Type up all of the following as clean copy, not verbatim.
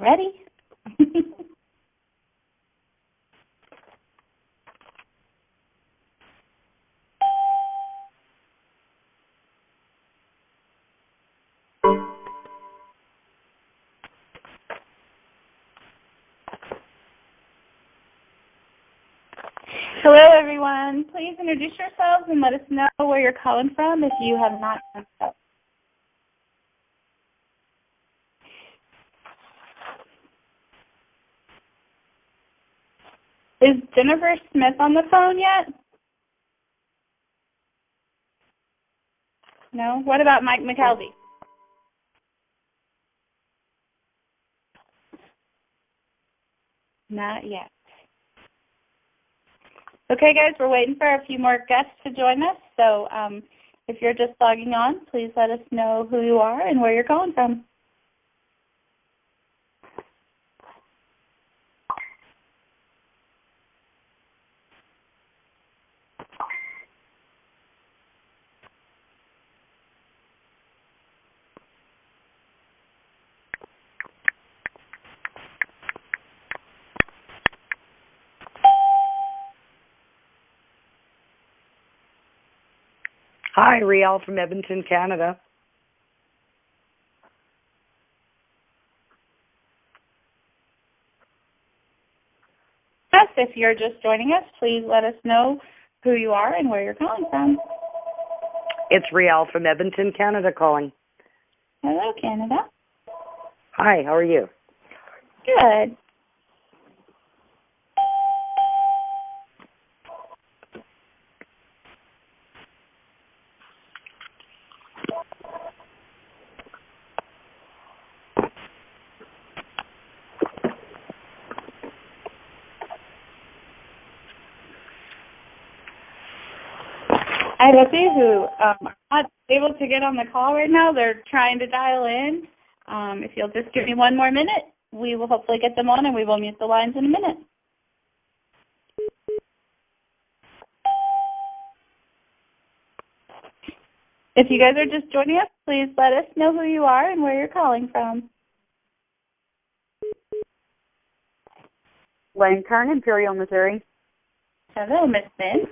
Ready? Hello, everyone. Please introduce yourselves and let us know where you're calling from if you have not done so. Is Jennifer Smith on the phone yet? No? What about Mike McKelvey? Not yet. Okay, guys, we're waiting for a few more guests to join us. So if you're just logging on, please let us know who you are and where you're calling from. Hi, Riel from Edmonton, Canada. Yes, if you're just joining us, please let us know who you are and where you're calling from. It's Riel from Edmonton, Canada calling. Hello, Canada. Hi, how are you? Good. I have a few who are not able to get on the call right now. They're trying to dial in. If you'll just give me one more minute, we will hopefully get them on, and we will mute the lines in a minute. If you guys are just joining us, please let us know who you are and where you're calling from. Lane Kern, Imperial, Missouri. Hello, Miss Finn.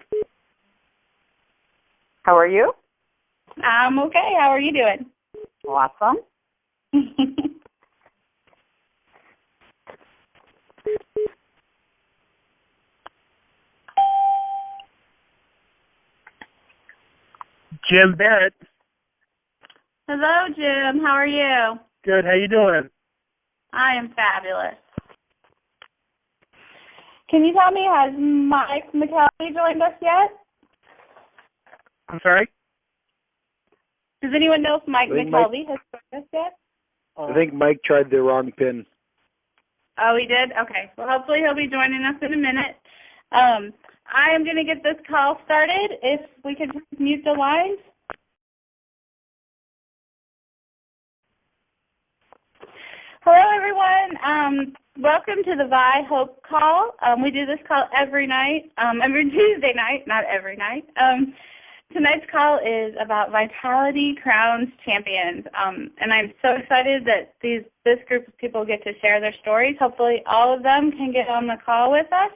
How are you? I'm okay. How are you doing? Awesome. Jim Barrett. Hello, Jim. How are you? Good. How you doing? I am fabulous. Can you tell me, has Mike McKelvey joined us yet? I'm sorry? Does anyone know if Mike think McKelvey has joined us yet? I think Mike tried the wrong pin. Oh, he did? Okay. Well, hopefully he'll be joining us in a minute. I am going to get this call started. If we could mute the lines. Hello, everyone. Welcome to the TeamViHOPE call. We do this call every night, every Tuesday night, not every night. Tonight's call is about Vitality Crowns Champions, and I'm so excited that this group of people get to share their stories. Hopefully all of them can get on the call with us.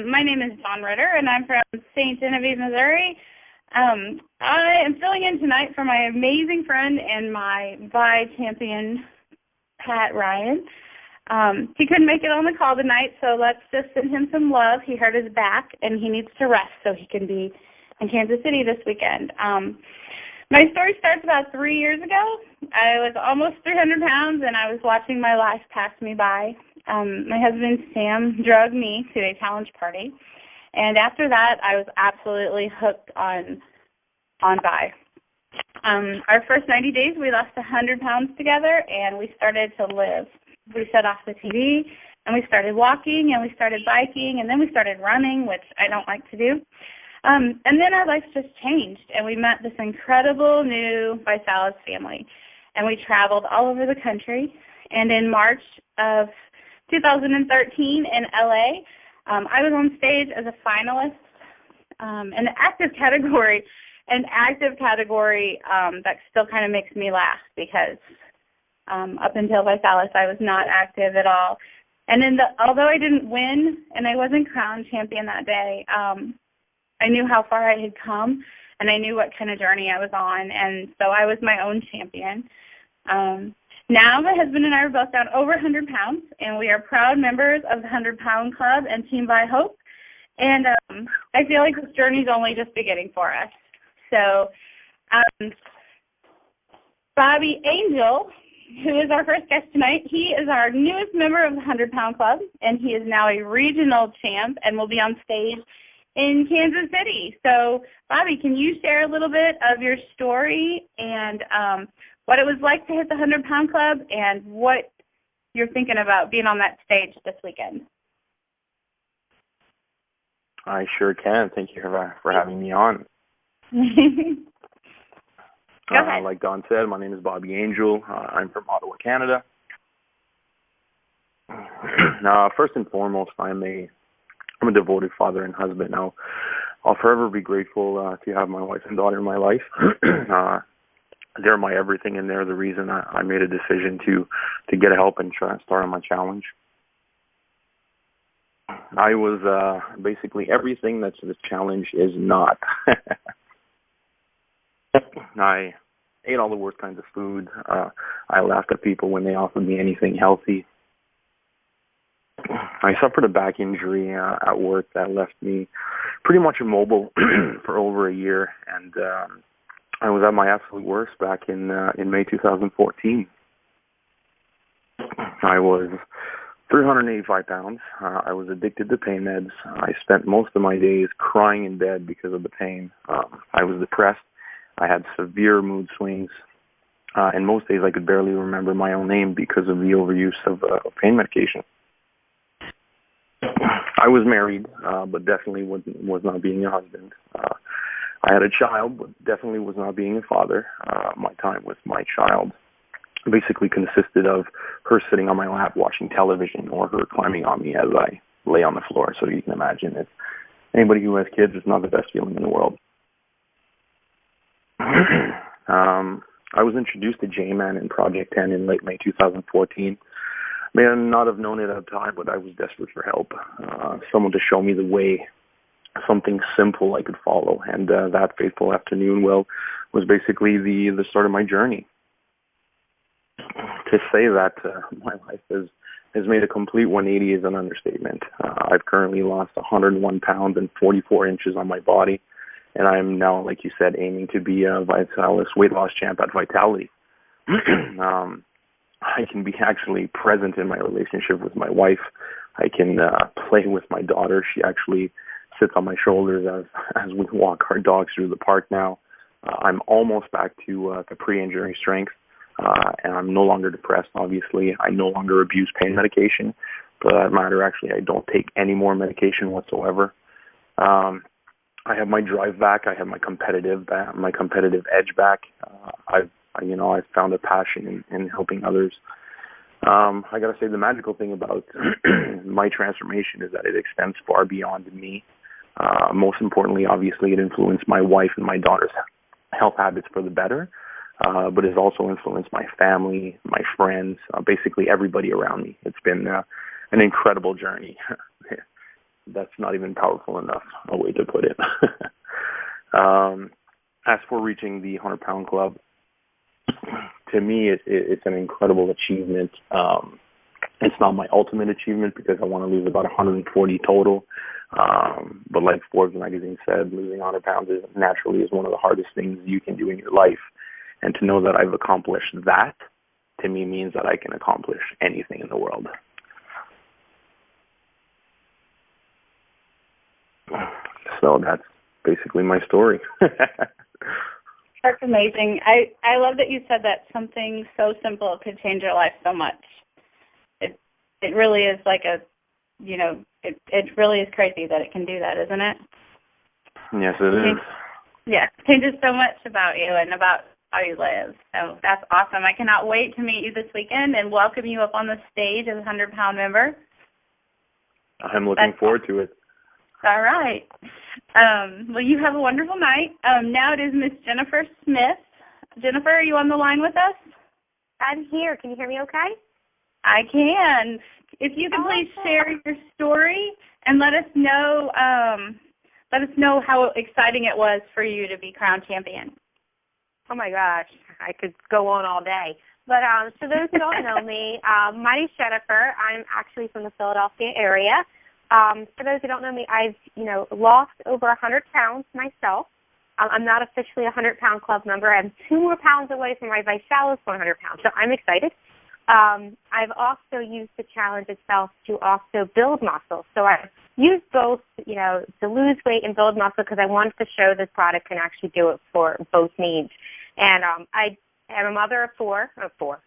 My name is Dawn Ritter, and I'm from St. Genevieve, Missouri. I am filling in tonight for my amazing friend and my Vi champion, Pat Ryan. He couldn't make it on the call tonight, so let's just send him some love. He hurt his back, and he needs to rest so he can be in Kansas City this weekend. My story starts about 3 years ago. I was almost 300 pounds, and I was watching my life pass me by. My husband, Sam, drug me to a challenge party, and after that, I was absolutely hooked on Vi. Our first 90 days, we lost 100 pounds together, and we started to live. We shut off the TV, and we started walking, and we started biking, and then we started running, which I don't like to do. And then our lives just changed, and we met this incredible new Vitalis family, and we traveled all over the country. And in March of 2013 in LA, I was on stage as a finalist in the active category, that still kind of makes me laugh because Up until Vitalis, I was not active at all. And although I didn't win and I wasn't crowned champion that day, I knew how far I had come, and I knew what kind of journey I was on, and so I was my own champion. Now my husband and I are both down over 100 pounds, and we are proud members of the 100-Pound Club and TeamViHOPE, and I feel like this journey is only just beginning for us. So Bobby Angel, who is our first guest tonight, he is our newest member of the 100-Pound Club, and he is now a regional champ and will be on stage in Kansas City. So, Bobby, can you share a little bit of your story and what it was like to hit the 100-Pound Club and what you're thinking about being on that stage this weekend? I sure can. Thank you for having me on. Go ahead. Like Don said, my name is Bobby Angel. I'm from Ottawa, Canada. First and foremost, I'm a devoted father and husband. Now, I'll forever be grateful to have my wife and daughter in my life. They're my everything, and they're the reason I made a decision to get help and try to start on my challenge. I was basically everything that this challenge is not. I ate all the worst kinds of food. I laughed at people when they offered me anything healthy. I suffered a back injury at work that left me pretty much immobile for over a year, and I was at my absolute worst back in May 2014. I was 385 pounds. I was addicted to pain meds. I spent most of my days crying in bed because of the pain. I was depressed. I had severe mood swings, and most days I could barely remember my own name because of the overuse of pain medication. I was married, but definitely was not being a husband. I had a child, but definitely was not being a father. My time with my child basically consisted of her sitting on my lap watching television or her climbing on me as I lay on the floor. So you can imagine, if anybody who has kids, it's not the best feeling in the world. I was introduced to J-Man in Project 10 in late May 2014. May not have known it at the time, but I was desperate for help. Someone to show me the way, something simple I could follow. And that fateful afternoon, was basically the start of my journey. To say that my life has made a complete 180 is an understatement. I've currently lost 101 pounds and 44 inches on my body. And I am now, like you said, aiming to be a Vitalis weight loss champ at Vitality. I can be actually present in my relationship with my wife. I can play with my daughter. She actually sits on my shoulders as we walk our dogs through the park now. I'm almost back to pre-injury strength, and I'm no longer depressed, obviously. I no longer abuse pain medication. For that matter, actually, I don't take any more medication whatsoever. I have my drive back. I have my competitive edge back. I've found a passion in helping others. I got to say, the magical thing about my transformation is that it extends far beyond me. Most importantly, obviously, it influenced my wife and my daughter's health habits for the better, but it's also influenced my family, my friends, basically everybody around me. It's been an incredible journey. That's not even powerful enough, a way to put it. As for reaching the 100-Pound Club, to me, it's an incredible achievement. It's not my ultimate achievement because I want to lose about 140 total. But like Forbes magazine said, losing 100 pounds is one of the hardest things you can do in your life. And to know that I've accomplished that, to me, means that I can accomplish anything in the world. So that's basically my story. That's amazing. I love that you said that something so simple could change your life so much. It really is like it really is crazy that it can do that, isn't it? Yes, it is. Yeah, it changes so much about you and about how you live. So that's awesome. I cannot wait to meet you this weekend and welcome you up on the stage as a 100-pound member. I'm looking forward to it. All right. Well, you have a wonderful night. Now it is Miss Jennifer Smith. Jennifer, are you on the line with us? I'm here. Can you hear me okay? I can. If you could please share your story and let us know how exciting it was for you to be crowned champion. Oh my gosh, I could go on all day. But for those who don't know me, my name's Jennifer. I'm actually from the Philadelphia area. For those who don't know me, I've lost over 100 pounds myself. I'm not officially a 100-pound club member. I'm 2 more pounds away from my Visalis 100 pounds, so I'm excited. I've also used the challenge itself to also build muscle. So I've used both, to lose weight and build muscle because I wanted to show this product can actually do it for both needs. And I am a mother of four.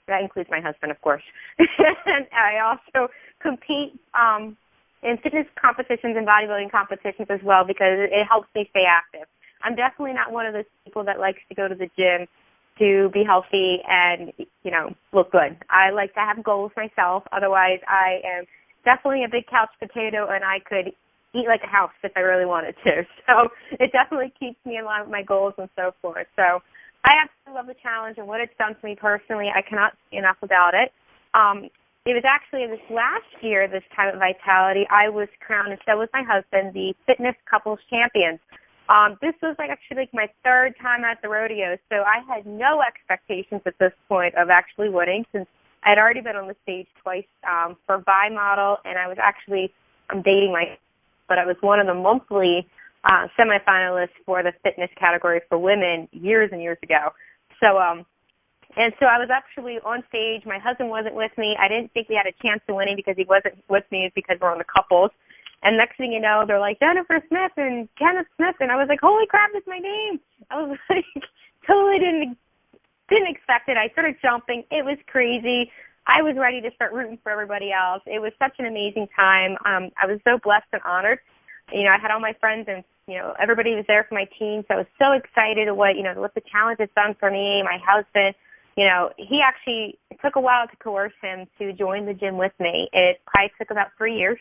That includes my husband, of course. And I also compete in fitness competitions and bodybuilding competitions as well because it helps me stay active. I'm definitely not one of those people that likes to go to the gym to be healthy and, look good. I like to have goals myself. Otherwise, I am definitely a big couch potato, and I could eat like a house if I really wanted to. So it definitely keeps me in line with my goals and so forth. So I absolutely love the challenge and what it's done for me personally. I cannot say enough about it. It was actually this last year, this time at Vitality, I was crowned, and so was my husband, the fitness couples champions. This was actually my third time at the rodeo, so I had no expectations at this point of actually winning since I had already been on the stage twice for Vi Model, and I was I'm dating but I was one of the monthly semifinalists for the fitness category for women years and years ago. So I was actually on stage. My husband wasn't with me. I didn't think we had a chance of winning because he wasn't with me because we're on the couples. And next thing you know, they're like, Jennifer Smith and Kenneth Smith. And I was like, holy crap, that's my name. I was totally didn't expect it. I started jumping. It was crazy. I was ready to start rooting for everybody else. It was such an amazing time. I was so blessed and honored. I had all my friends and, everybody was there for my team. So I was so excited at what the challenge has done for me, my husband. It took a while to coerce him to join the gym with me. It probably took about 3 years.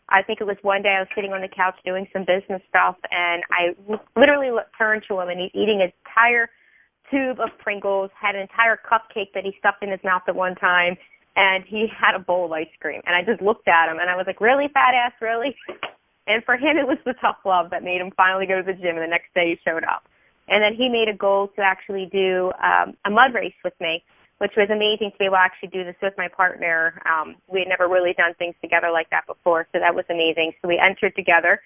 I think it was one day I was sitting on the couch doing some business stuff, and I literally turned to him, and he's eating an entire tube of Pringles, had an entire cupcake that he stuffed in his mouth at one time, and he had a bowl of ice cream. And I just looked at him, and I was like, really, fat ass, really? And for him, it was the tough love that made him finally go to the gym, and the next day he showed up. And then he made a goal to actually do a mud race with me, which was amazing to be able to actually do this with my partner. We had never really done things together like that before, so that was amazing. So we entered together,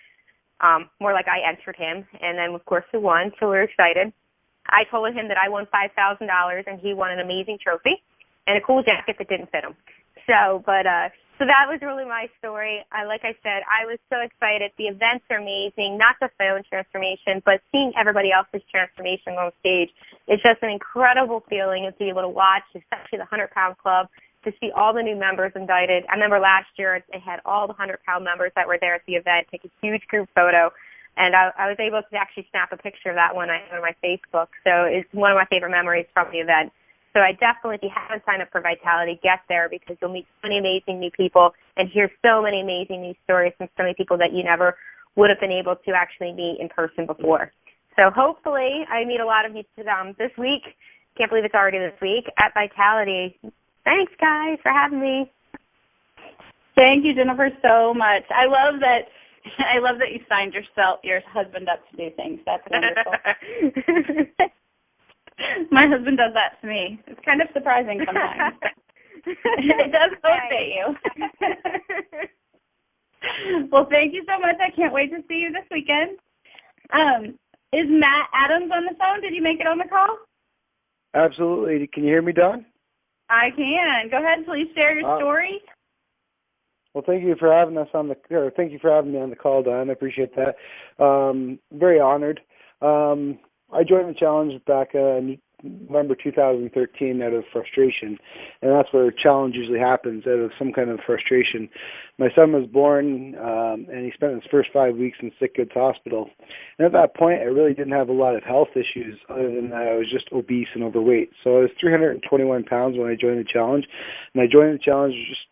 more like I entered him, and then, of course, we won, so we were excited. I told him that I won $5,000, and he won an amazing trophy and a cool jacket that didn't fit him. So that was really my story. Like I said, I was so excited. The events are amazing, not just my own transformation, but seeing everybody else's transformation on stage. It's just an incredible feeling to be able to watch, especially the 100-pound club, to see all the new members invited. I remember last year they had all the 100-pound members that were there at the event take a huge group photo, and I was able to actually snap a picture of that one on my Facebook. So it's one of my favorite memories from the event. So I definitely, if you haven't signed up for Vitality, get there because you'll meet so many amazing new people and hear so many amazing new stories from so many people that you never would have been able to actually meet in person before. So hopefully I meet a lot of you this week. Can't believe it's already this week at Vitality. Thanks, guys, for having me. Thank you, Jennifer, so much. I love that you signed your husband up to do things. That's wonderful. My husband does that to me. It's kind of surprising sometimes. It does motivate you. Well, thank you so much. I can't wait to see you this weekend. Is Matt Adams on the phone? Did you make it on the call? Absolutely. Can you hear me, Dawn? I can. Go ahead, please share your story. Well, thank you for having thank you for having me on the call, Dawn. I appreciate that. Very honored. I joined the challenge back in November 2013 out of frustration, and that's where a challenge usually happens, out of some kind of frustration. My son was born, and he spent his first 5 weeks in Sick Kids Hospital. And at that point, I really didn't have a lot of health issues other than that I was just obese and overweight. So I was 321 pounds when I joined the challenge, and I joined the challenge just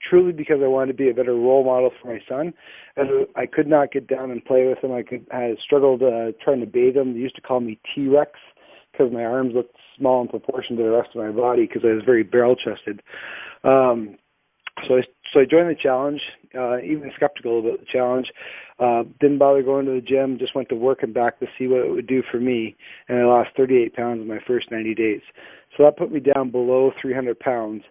truly because I wanted to be a better role model for my son. And I could not get down and play with him. I struggled trying to bathe him. They used to call me T-Rex because my arms looked small in proportion to the rest of my body because I was very barrel-chested. So I joined the challenge, even skeptical about the challenge. Didn't bother going to the gym, just went to work and back to see what it would do for me, and I lost 38 pounds in my first 90 days. So that put me down below 300 pounds.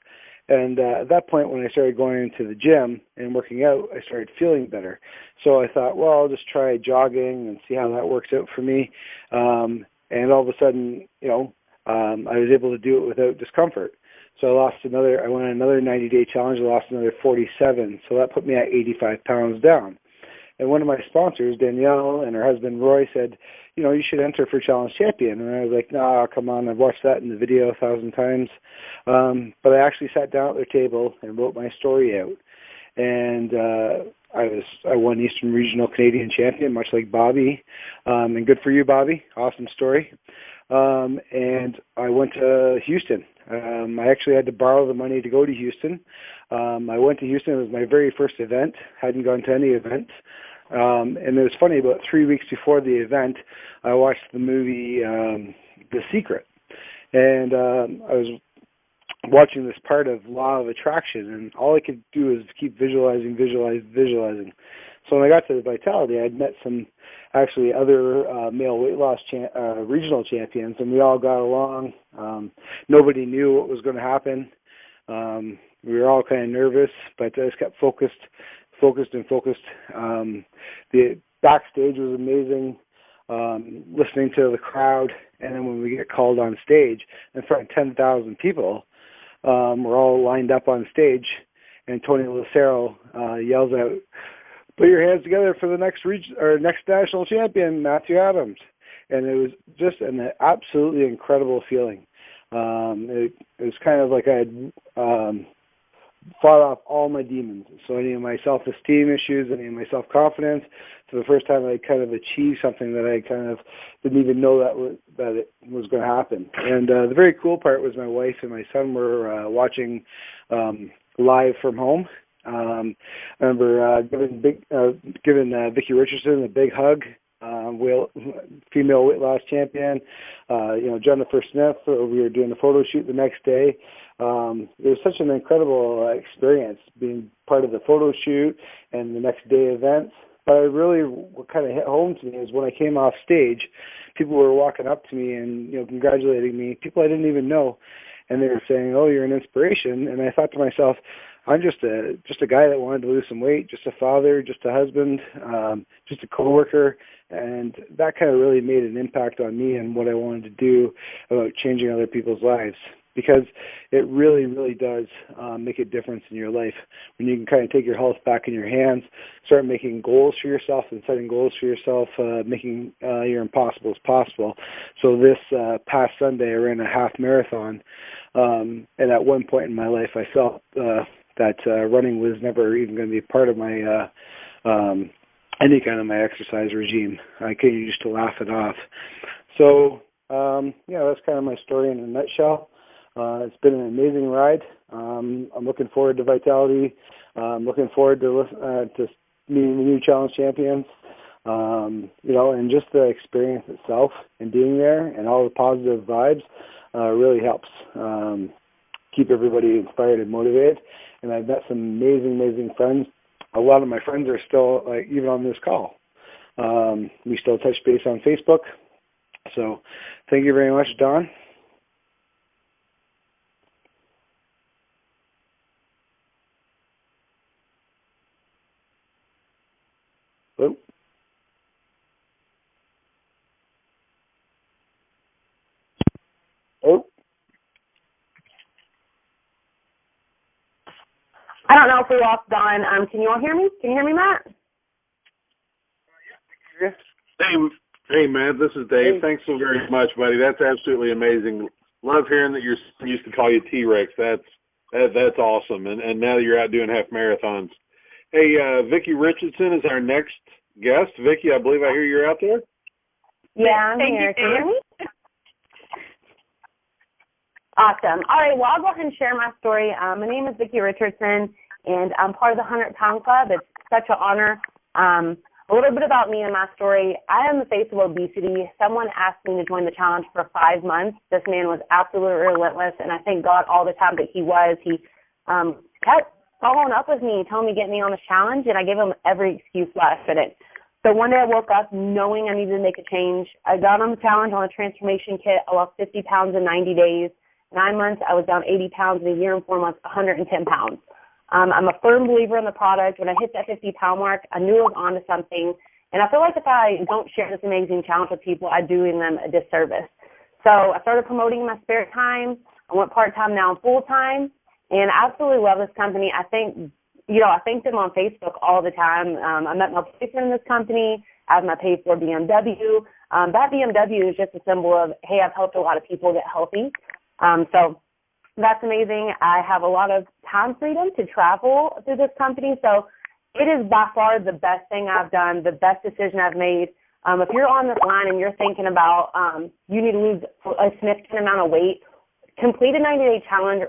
And at that point, when I started going into the gym and working out, I started feeling better. So I thought, well, I'll just try jogging and see how that works out for me. And all of a sudden, I was able to do it without discomfort. So I went on another 90-day challenge. I lost another 47. So that put me at 85 pounds down. And one of my sponsors, Danielle, and her husband, Roy, said, you should enter for Challenge Champion. And I was like, no, come on. I've watched that in the video 1,000 times. But I actually sat down at their table and wrote my story out. And I won Eastern Regional Canadian Champion, much like Bobby. And good for you, Bobby. Awesome story. And I went to Houston. I actually had to borrow the money to go to Houston. I went to Houston. It was my very first event. Hadn't gone to any events. And it was funny, about 3 weeks before the event, I watched the movie The Secret. And I was watching this part of Law of Attraction, and all I could do is keep visualizing. So when I got to the Vitality, I'd met some actually other male weight loss regional champions, and we all got along. Nobody knew what was going to happen. We were all kind of nervous, but I just kept focused. The backstage was amazing, listening to the crowd, and then when we get called on stage in front of 10,000 people, we're all lined up on stage, and Tony Lucero yells out, "Put your hands together for the next national champion, Matthew Adams." And it was just an absolutely incredible feeling. It was kind of like I had fought off all my demons. So any of my self-esteem issues, any of my self-confidence, for the first time I kind of achieved something that I kind of didn't even know that it was going to happen. And the very cool part was my wife and my son were watching live from home. I remember giving Vicki Richardson a big hug, female weight loss champion. Jennifer Smith, we were doing the photo shoot the next day. It was such an incredible experience being part of the photo shoot and the next day events. But what kind of hit home to me is when I came off stage, people were walking up to me and congratulating me, people I didn't even know, and they were saying, "Oh, you're an inspiration." And I thought to myself, I'm just a guy that wanted to lose some weight, just a father, just a husband, just a coworker, and that kind of really made an impact on me and what I wanted to do about changing other people's lives, because it really, really does make a difference in your life when you can kind of take your health back in your hands, start making goals for yourself and setting goals for yourself, making your impossibles possible. So this past Sunday, I ran a half marathon, and at one point in my life, I felt that running was never even going to be part of my any kind of my exercise regime. I kind of used to laugh it off. So that's kind of my story in a nutshell. It's been an amazing ride. I'm looking forward to Vitality. I'm looking forward to meeting the new challenge champions. And just the experience itself and being there and all the positive vibes really helps keep everybody inspired and motivated. And I've met some amazing friends. A lot of my friends are still even on this call. We still touch base on Facebook. So thank you very much, Don. Hello? Oh. I don't know if we lost Don. Can you all hear me? Can you hear me, Matt? Hey, Matt, this is Dave. Hey. Thanks so very much, buddy. That's absolutely amazing. Love hearing that your son used to call you T-Rex. That's awesome. And now you're out doing half marathons. Hey, Vicki Richardson is our next guest. Vicki, I believe I hear you're out there. Yeah, I'm here. Can you hear me? Awesome. All right, well, I'll go ahead and share my story. My name is Vicki Richardson, and I'm part of the 100-Pound Club. It's such an honor. A little bit about me and my story. I am the face of obesity. Someone asked me to join the challenge for 5 months. This man was absolutely relentless, and I thank God all the time that he was. He kept following up with me, telling me to get me on the challenge, and I gave him every excuse why I couldn't. So one day I woke up knowing I needed to make a change. I got on the challenge on a transformation kit. I lost 50 pounds in 90 days. 9 months, I was down 80 pounds. In a year and 4 months, 110 pounds. I'm a firm believer in the product. When I hit that 50-pound mark, I knew I was onto something. And I feel like if I don't share this amazing challenge with people, I'm doing them a disservice. So I started promoting in my spare time. I went part-time, now I'm full-time. And I absolutely love this company. I thank them on Facebook all the time. I met my boyfriend in this company. I have my paid for BMW. That BMW is just a symbol of, hey, I've helped a lot of people get healthy. So that's amazing. I have a lot of time freedom to travel through this company. So it is by far the best thing I've done, the best decision I've made. If you're on this line and you're thinking about you need to lose a significant amount of weight, complete a 90-day challenge,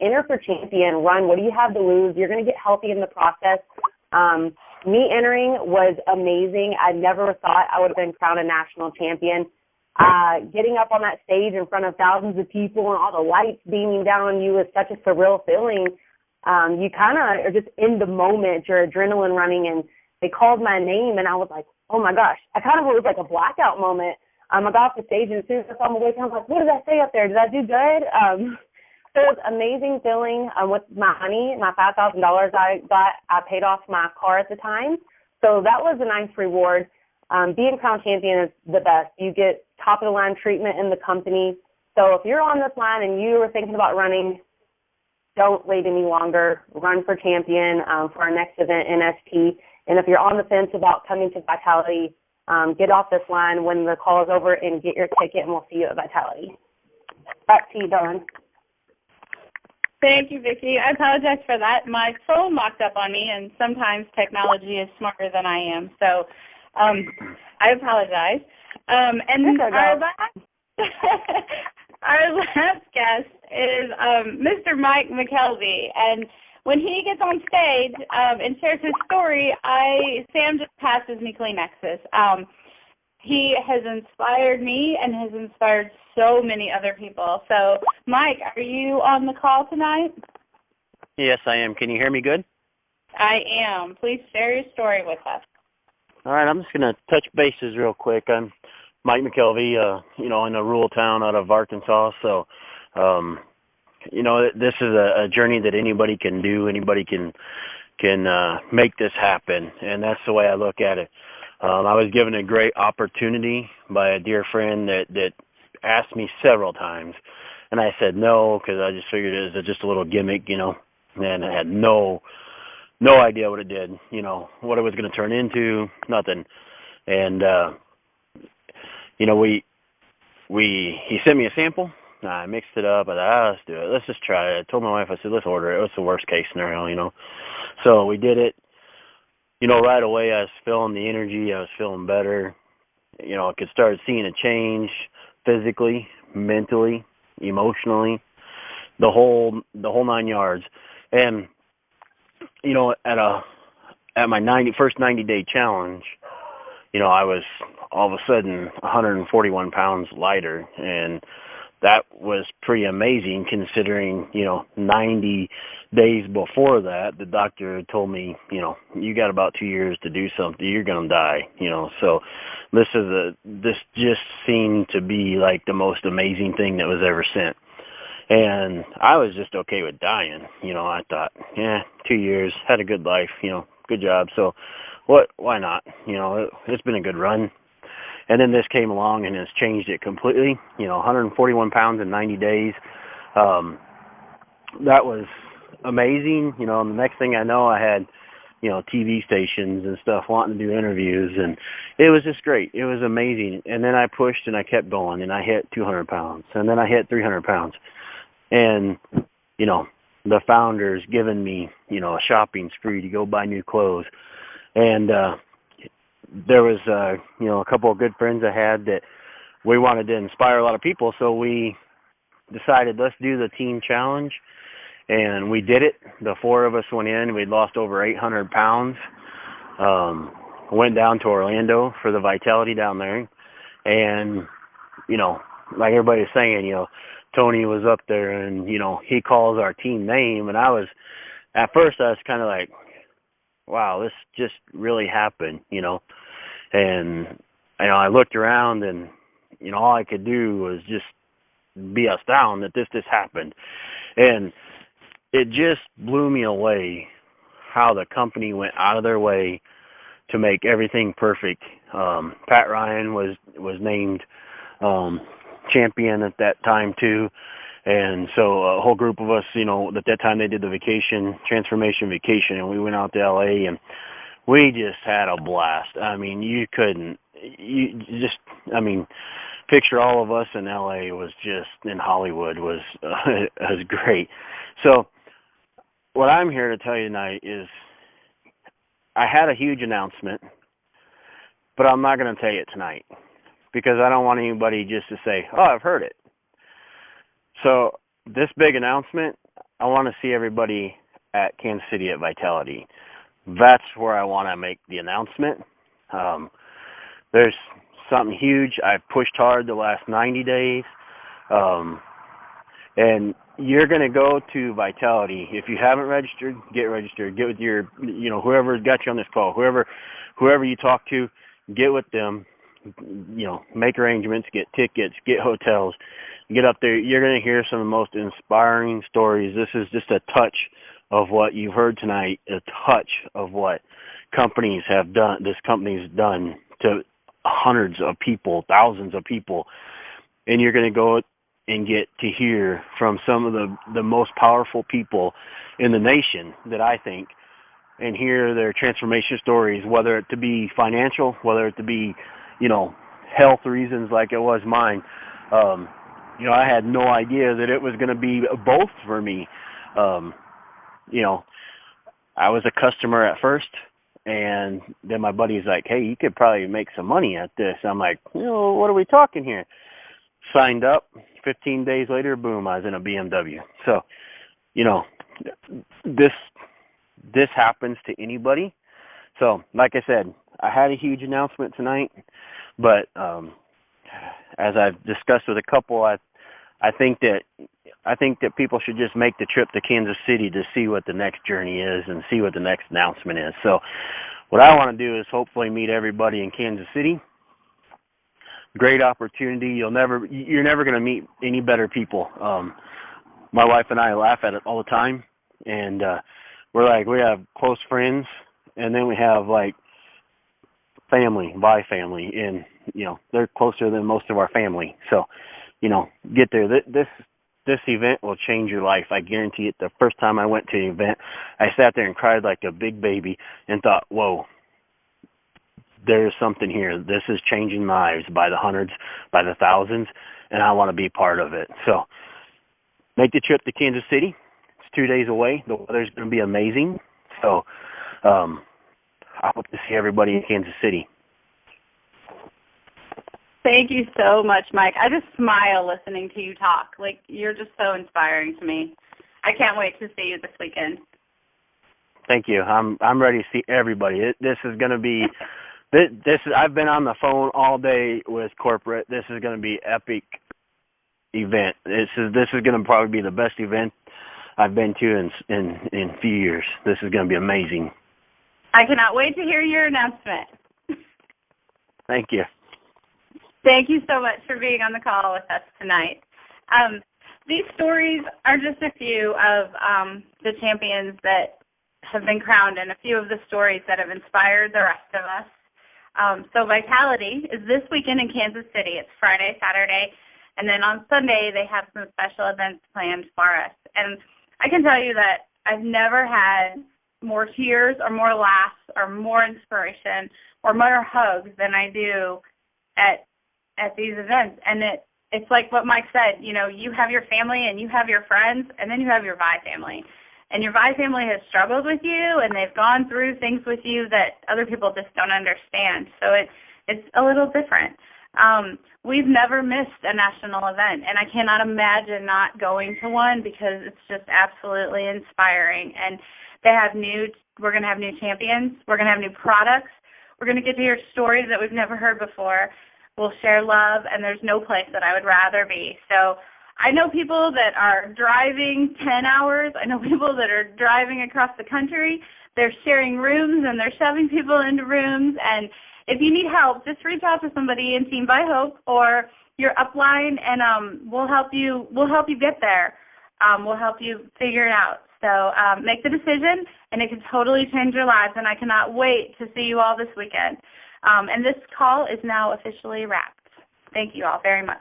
enter for champion, run. What do you have to lose? You're going to get healthy in the process. Me entering was amazing. I never thought I would have been crowned a national champion. Getting up on that stage in front of thousands of people and all the lights beaming down on you is such a surreal feeling. You kind of are just in the moment, your adrenaline running, and they called my name, and I was like, oh, my gosh. It was like a blackout moment. I got off the stage, and as soon as I saw my weight, I was like, what did I say up there? Did I do good? So it was an amazing feeling with my money, my $5,000 I got. I paid off my car at the time. So that was a nice reward. Being crown champion is the best. You get top-of-the-line treatment in the company. So if you're on this line and you are thinking about running, don't wait any longer. Run for champion for our next event, NST. And if you're on the fence about coming to Vitality, get off this line when the call is over and get your ticket, and we'll see you at Vitality. Back to you, Dawn. Thank you, Vicki. I apologize for that. My phone locked up on me, and sometimes technology is smarter than I am. So I apologize. And our last guest is Mr. Mike McKelvey. And when he gets on stage and shares his story, Sam just passes me Kleenexes. He has inspired me and has inspired so many other people. So, Mike, are you on the call tonight? Yes, I am. Can you hear me good? I am. Please share your story with us. All right, I'm just going to touch bases real quick. I'm Mike McKelvey, in a rural town out of Arkansas. So, this is a journey that anybody can do. Anybody can make this happen, and that's the way I look at it. I was given a great opportunity by a dear friend that asked me several times, and I said no because I just figured it was just a little gimmick, and I had no idea what it did, what it was going to turn into, nothing. And he sent me a sample. I mixed it up. I thought, let's do it. Let's just try it. I told my wife, I said, let's order it. What's the worst case scenario, So we did it. Right away I was feeling the energy. I was feeling better. I could start seeing a change physically, mentally, emotionally, the whole 9 yards. And, at my first 90-day challenge, I was all of a sudden 141 pounds lighter, and that was pretty amazing considering, 90 days before that, the doctor told me, you got about 2 years to do something. You're going to die, So this just seemed to be like the most amazing thing that was ever sent. And I was just okay with dying. I thought, 2 years, had a good life, good job. So why not? It's been a good run. And then this came along and has changed it completely. 141 pounds in 90 days. That was amazing. And the next thing I know, I had, TV stations and stuff wanting to do interviews. And it was just great. It was amazing. And then I pushed and I kept going. And I hit 200 pounds. And then I hit 300 pounds. And, the founder's given me, a shopping spree to go buy new clothes. And there was, a couple of good friends I had that we wanted to inspire a lot of people. So we decided, let's do the team challenge. And we did it. The four of us went in. We'd lost over 800 pounds. went down to Orlando for the Vitality down there, and like everybody's saying, Tony was up there, and he calls our team name, and at first I was kind of like, wow, this just really happened, and I looked around, and all I could do was just be astounded that this happened, and it just blew me away how the company went out of their way to make everything perfect. Pat Ryan was named champion at that time too, and so a whole group of us, at that time they did the transformation vacation, and we went out to LA, and we just had a blast. I mean, picture all of us in LA was just in Hollywood was great. So what I'm here to tell you tonight is I had a huge announcement, but I'm not going to tell you it tonight because I don't want anybody just to say, oh, I've heard it. So this big announcement, I want to see everybody at Kansas City at Vitality. That's where I want to make the announcement. There's something huge. I've pushed hard the last 90 days. And you're going to go to Vitality. If you haven't registered, get registered. Get with your, whoever's got you on this call, whoever you talk to, get with them, make arrangements, get tickets, get hotels, get up there. You're going to hear some of the most inspiring stories. This is just a touch of what you've heard tonight, a touch of what companies have done, this company's done to hundreds of people, thousands of people. And you're going to go and get to hear from some of the most powerful people in the nation that I think, and hear their transformation stories, whether it to be financial, whether it to be, health reasons like it was mine. I had no idea that it was going to be both for me. I was a customer at first, and then my buddy's like, hey, you could probably make some money at this. I'm like, what are we talking here? Signed up. 15 days later, boom, I was in a BMW. So, this happens to anybody. So, like I said, I had a huge announcement tonight, but as I've discussed with a couple, I think that people should just make the trip to Kansas City to see what the next journey is and see what the next announcement is. So, what I want to do is hopefully meet everybody in Kansas City. Great opportunity. You're never going to meet any better people. My wife and I laugh at it all the time, and we have close friends, and then we have family, and they're closer than most of our family. So, get there. This event will change your life. I guarantee it. The first time I went to the event, I sat there and cried like a big baby and thought, whoa, there's something here. This is changing lives by the hundreds, by the thousands, and I want to be part of it. So make the trip to Kansas City. It's 2 days away. The weather's going to be amazing. So I hope to see everybody in Kansas City. Thank you so much, Mike. I just smile listening to you talk. You're just so inspiring to me. I can't wait to see you this weekend. Thank you. I'm ready to see everybody. This is going to be I've been on the phone all day with corporate. This is going to be epic event. This is going to probably be the best event I've been to in a few years. This is going to be amazing. I cannot wait to hear your announcement. Thank you. Thank you so much for being on the call with us tonight. These stories are just a few of the champions that have been crowned and a few of the stories that have inspired the rest of us. So Vitality is this weekend in Kansas City. It's Friday, Saturday, and then on Sunday they have some special events planned for us. And I can tell you that I've never had more tears or more laughs or more inspiration or more hugs than I do at these events. And it's like what Mike said, you have your family and you have your friends, and then you have your Vi family. And your Vi family has struggled with you, and they've gone through things with you that other people just don't understand. So it's a little different. We've never missed a national event, and I cannot imagine not going to one because it's just absolutely inspiring. And we're going to have new champions. We're going to have new products. We're going to get to hear stories that we've never heard before. We'll share love, and there's no place that I would rather be. So I know people that are driving 10 hours. I know people that are driving across the country. They're sharing rooms, and they're shoving people into rooms. And if you need help, just reach out to somebody in TeamViHOPE or your upline, and we'll help you get there. We'll help you figure it out. So make the decision, and it can totally change your lives, and I cannot wait to see you all this weekend. And this call is now officially wrapped. Thank you all very much.